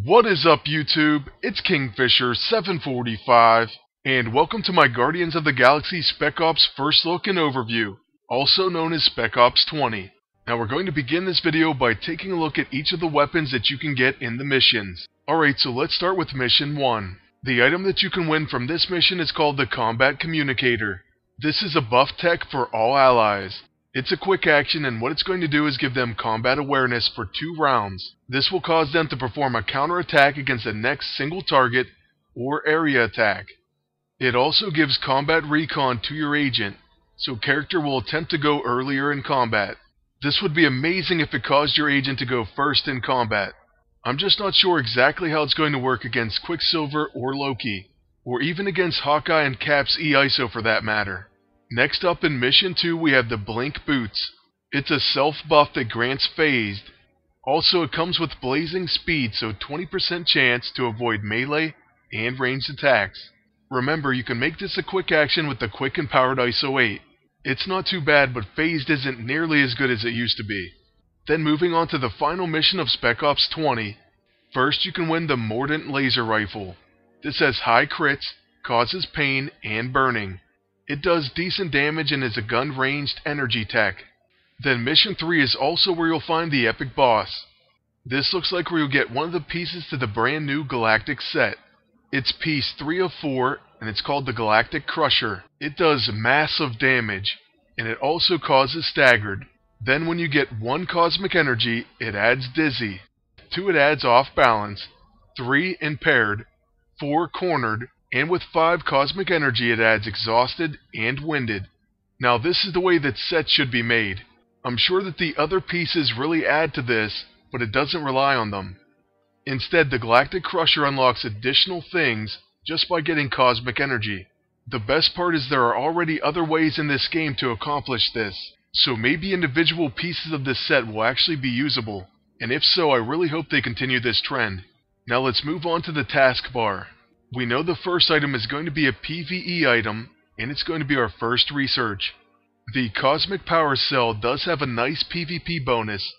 What is up, YouTube? It's Kingfisher745, and welcome to my Guardians of the Galaxy Spec Ops First Look and Overview, also known as Spec Ops 20. Now we're going to begin this video by taking a look at each of the weapons that you can get in the missions. Alright, so let's start with Mission 1. The item that you can win from this mission is called the Combat Communicator. This is a buff tech for all allies. It's a quick action, and what it's going to do is give them combat awareness for 2 rounds. This will cause them to perform a counterattack against the next single target or area attack. It also gives combat recon to your agent, so character will attempt to go earlier in combat. This would be amazing if it caused your agent to go first in combat. I'm just not sure exactly how it's going to work against Quicksilver or Loki, or even against Hawkeye and Cap's E-ISO for that matter. Next up in Mission 2 we have the Blink Boots. It's a self buff that grants phased. Also it comes with blazing speed, so 20% chance to avoid melee and ranged attacks. Remember, you can make this a quick action with the quick and powered ISO 8. It's not too bad, but phased isn't nearly as good as it used to be. Then moving on to the final mission of Spec Ops 20. First you can win the Mordant Laser Rifle. This has high crits, causes pain, and burning. It does decent damage and is a gun-ranged energy tech. Then Mission 3 is also where you'll find the epic boss. This looks like where you'll get one of the pieces to the brand new Galactic set. It's piece 3 of 4, and it's called the Galactic Crusher. It does massive damage, and it also causes staggered. Then when you get 1 cosmic energy, it adds dizzy. 2 it adds off balance, 3 impaired, 4 cornered, and with 5 cosmic energy it adds exhausted and winded. Now this is the way that sets should be made. I'm sure that the other pieces really add to this, but it doesn't rely on them. Instead, the Galactic Crusher unlocks additional things just by getting cosmic energy. The best part is there are already other ways in this game to accomplish this, so maybe individual pieces of this set will actually be usable, and if so, I really hope they continue this trend. Now let's move on to the taskbar. We know the first item is going to be a PvE item, and it's going to be our first research. The Cosmic Power Cell does have a nice PvP bonus,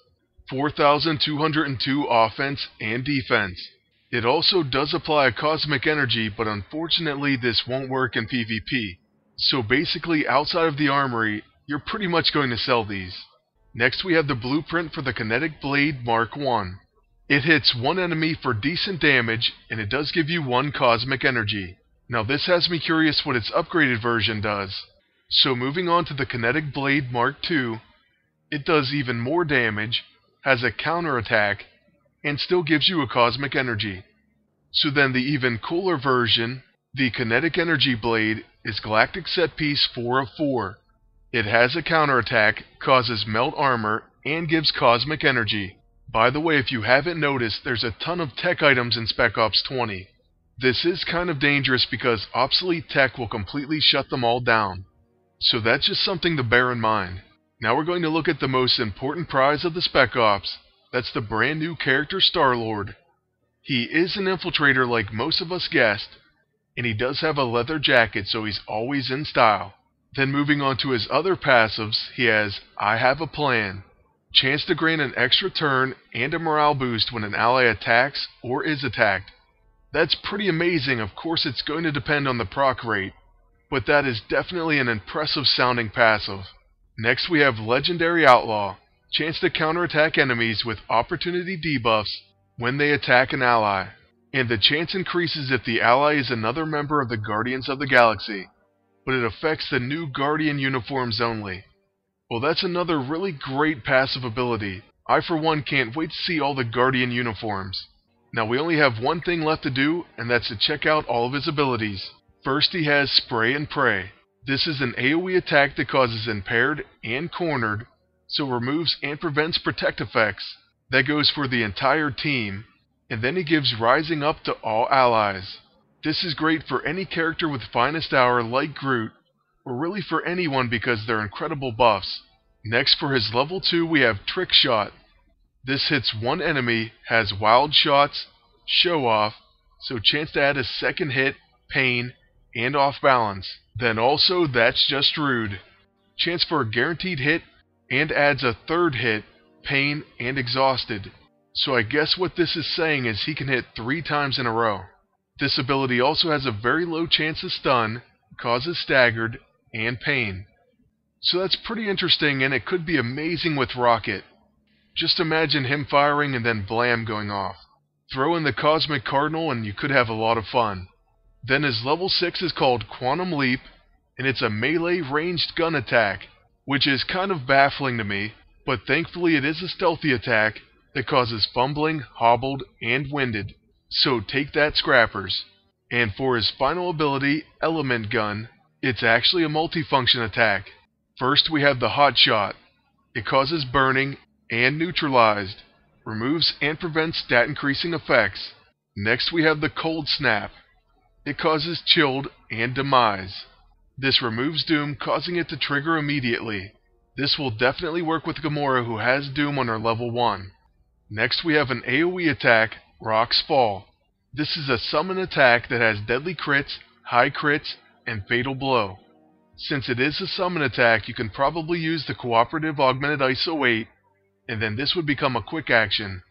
4,202 offense and defense. It also does apply a cosmic energy, but unfortunately this won't work in PvP. So basically outside of the armory, you're pretty much going to sell these. Next we have the blueprint for the Kinetic Blade Mark 1. It hits 1 enemy for decent damage, and it does give you 1 cosmic energy. Now this has me curious what its upgraded version does. So moving on to the Kinetic Blade Mark 2, it does even more damage, has a counterattack, and still gives you a cosmic energy. So then the even cooler version, the Kinetic Energy Blade, is Galactic Set Piece 4 of 4. It has a counterattack, causes melt armor, and gives cosmic energy. By the way, if you haven't noticed, there's a ton of tech items in Spec Ops 20. This is kind of dangerous because obsolete tech will completely shut them all down. So that's just something to bear in mind. Now we're going to look at the most important prize of the Spec Ops. That's the brand new character Star-Lord. He is an infiltrator like most of us guessed, and he does have a leather jacket, so he's always in style. Then moving on to his other passives, he has I Have a Plan. Chance to grant an extra turn and a morale boost when an ally attacks or is attacked. That's pretty amazing. Of course it's going to depend on the proc rate, but that is definitely an impressive sounding passive. Next we have Legendary Outlaw. Chance to counterattack enemies with opportunity debuffs when they attack an ally, and the chance increases if the ally is another member of the Guardians of the Galaxy, but it affects the new Guardian uniforms only. Well, that's another really great passive ability. I for one can't wait to see all the Guardian uniforms. Now we only have one thing left to do, and that's to check out all of his abilities. First he has Spray and Pray. This is an AoE attack that causes impaired and cornered, so removes and prevents protect effects. That goes for the entire team. And then he gives Rising Up to all allies. This is great for any character with Finest Hour like Groot, or really for anyone because they're incredible buffs. Next for his level 2 we have Trick Shot. This hits 1 enemy, has wild shots, show off, so chance to add a second hit, pain, and off balance. Then also That's Just Rude. Chance for a guaranteed hit, and adds a 3rd hit, pain, and exhausted. So I guess what this is saying is he can hit 3 times in a row. This ability also has a very low chance of stun, causes staggered, and pain. So that's pretty interesting, and it could be amazing with Rocket. Just imagine him firing and then blam going off. Throw in the Cosmic Cardinal and you could have a lot of fun. Then his level 6 is called Quantum Leap, and it's a melee ranged gun attack, which is kind of baffling to me, but thankfully it is a stealthy attack that causes fumbling, hobbled, and winded. So take that, scrappers. And for his final ability, Element Gun, it's actually a multifunction attack. First we have the Hot Shot. It causes burning and neutralized, removes and prevents stat increasing effects. Next we have the Cold Snap. It causes chilled and demise. This removes Doom, causing it to trigger immediately. This will definitely work with Gamora, who has Doom on her level 1. Next we have an AoE attack, Rock's Fall. This is a summon attack that has deadly crits, high crits, and fatal blow. Since it is a summon attack, you can probably use the cooperative augmented ISO 8, and then this would become a quick action.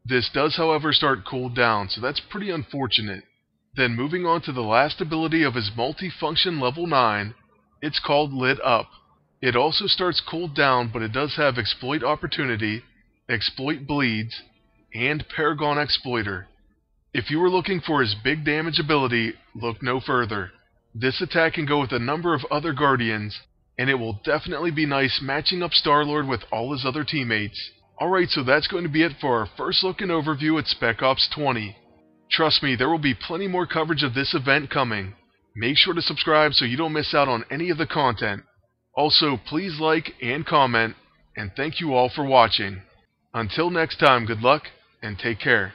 This does, however, start cooled down, so that's pretty unfortunate. Then moving on to the last ability of his multifunction level 9, it's called Lit Up. It also starts cooled down, but it does have Exploit Opportunity, Exploit Bleeds, and Paragon Exploiter. If you were looking for his big damage ability, look no further. This attack can go with a number of other Guardians, and it will definitely be nice matching up Star-Lord with all his other teammates. Alright, so that's going to be it for our first look and overview at Spec Ops 20. Trust me, there will be plenty more coverage of this event coming. Make sure to subscribe so you don't miss out on any of the content. Also, please like and comment, and thank you all for watching. Until next time, good luck, and take care.